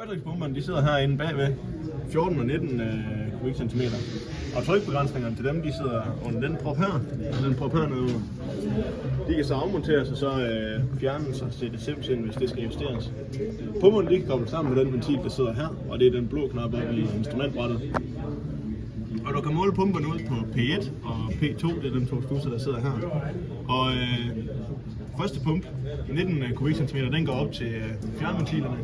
Lavtrykspumperne de sidder herinde bagved 14 og 19 kubikcentimeter. Og trykbegrænsningerne til dem de sidder under den prop her, og den prop hernede. De kan så afmonteres og så fjernes og sættes simpelthen ind, hvis det skal justeres. Pumperne de kan kobles sammen med den ventil der sidder her, og det er den blå knap oppe i instrumentbrættet. Og du kan måle pumperne ud på P1 og P2, det er de to stusser der sidder her. Og første pump, 19 kubikcentimeter, den går op til fjernventilerne,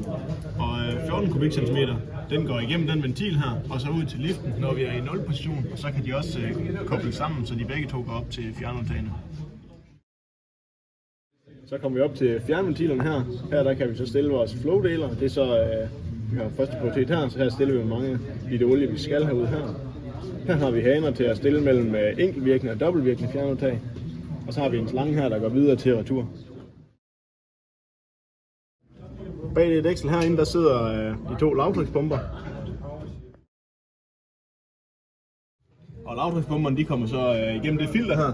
og 14 kubikcentimeter, den går igennem den ventil her, og så ud til liften, når vi er i 0 position, og så kan de også kobles sammen, så de begge to går op til fjernudtagene. Så kommer vi op til fjernventilerne her. Her der kan vi så stille vores flowdeler, det er så vi har første prioritet her, så her stiller vi mange liter olie, vi skal have ud her. Her har vi haner til at stille mellem enkeltvirkende og dobbeltvirkende fjernudtag. Og så har vi en slange her, der går videre til retur. Bag det dæksel herinde, der sidder de to lavtrykspumper. Og lavtrykspumperne, de kommer så igennem det filter her,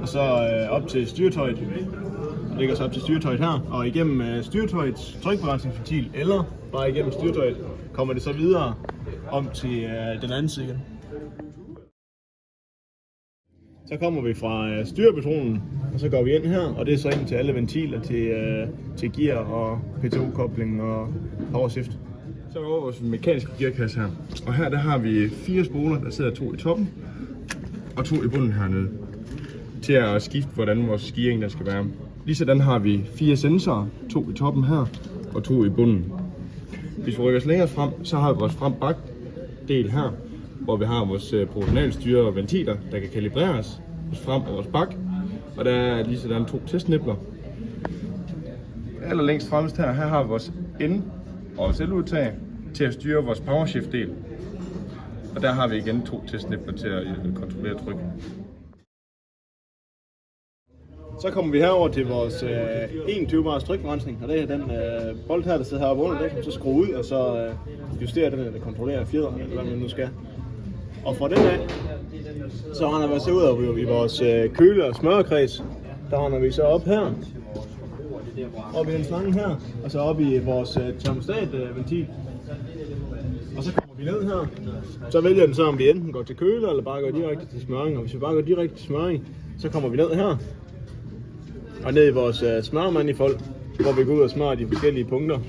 og så op til styretøjet. Det ligger så op til styretøjet her, og igennem styretøjets trykbegrænsningsventil, eller bare igennem styretøjet, kommer det så videre om til den anden side igen. Så kommer vi fra styrepatronen, og så går vi ind her, og det er så ind til alle ventiler, til gear og PTO-kobling og power shift. Så er vi over vores mekaniske gearkasse her, og her der har vi 4 spoler, der sidder 2 i toppen og 2 i bunden hernede, til at skifte hvordan vores gearing der skal være. Ligesådan har vi 4 sensorer, 2 i toppen her og 2 i bunden. Hvis vi rykker os længere frem, så har vi vores frem-bak del her, hvor vi har vores proportionalstyre og ventiler, der kan kalibreres frem af vores bak, og der er lige sådan 2 testnipler. Allerlængst fremmest her har vi vores ind- og selvudtag til at styre vores powershift-del, og der har vi igen 2 testnipler til at kontrollere tryk. Så kommer vi herover til vores 21 bars trykbegrænsning, og det er den bold her, der sidder heroppe under, det kan så skrue ud og så justere den, der kontrollerer fjederne, eller hvad man nu skal. Og fra den af, så render vi så ud i vores køle- og smørkreds. Der render vi så op her, op i den slange her, og så op i vores termostatventil. Og så kommer vi ned her, så vælger den så, om vi enten går til køle, eller bare går direkte til smøring. Og hvis vi bare går direkte til smøring, så kommer vi ned her, og ned i vores smørmanifold, hvor vi går ud og smører de forskellige punkter.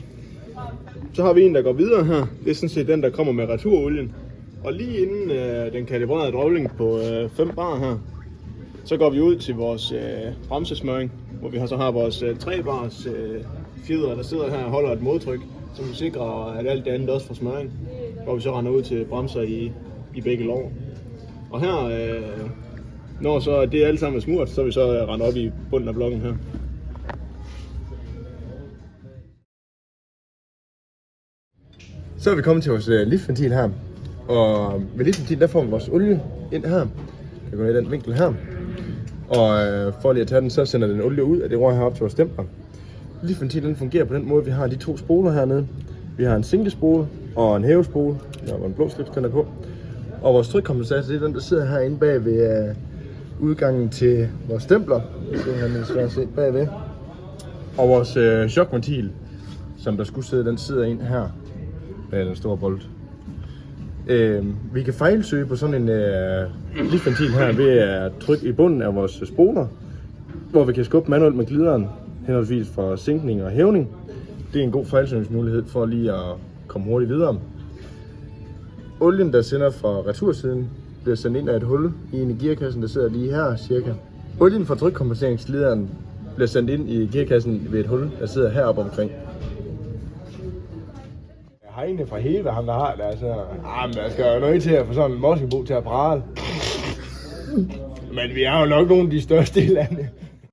Så har vi en, der går videre her. Det er sådan set den, der kommer med returolien. Og lige inden den kalibrerede drovling på 5 bar her, så går vi ud til vores bremsesmøring, hvor vi så har vores 3 bars fjeder, der sidder her og holder et modtryk, som sikrer, at alt det andet også får smøring. Hvor vi så render ud til bremser i begge lår. Og her, når så det alt sammen er smurt, så vil vi så rende op i bunden af blokken her. Så er vi kommet til vores liftventil her, og ved liftventil der får vi vores olie ind her. Jeg går ned i den vinkel her, og for lige at tage den, så sender den olie ud af det rør her op til vores stempler. Liftventilen fungerer på den måde, vi har de 2 spoler hernede. Vi har en sinkespole og en hævespole, der var en blå slipstænder på. Og vores trykkompensator, det er den, der sidder herinde bag ved udgangen til vores stempler. Det her er svært at se bagved. Og vores chokventil, som der skulle sidde, den sidder ind her med den store bold. Vi kan fejlsøge på sådan en liftventil her ved at trykke i bunden af vores spoler, hvor vi kan skubbe manuelt med glideren henholdsvis for sænkning og hævning. Det er en god fejlsøgningsmulighed for lige at komme hurtigt videre. Olien, der sender fra retursiden, bliver sendt ind af et hul i gearkassen, der sidder lige her cirka. Olien fra trykkompenseringsglideren bliver sendt ind i gearkassen ved et hul, der sidder heroppe omkring. Heine fra Heve, ham der har det, altså. Men der skal jo noget til at få sådan en morsingbo til at prale. Men vi er jo nok nogle af de største i landet.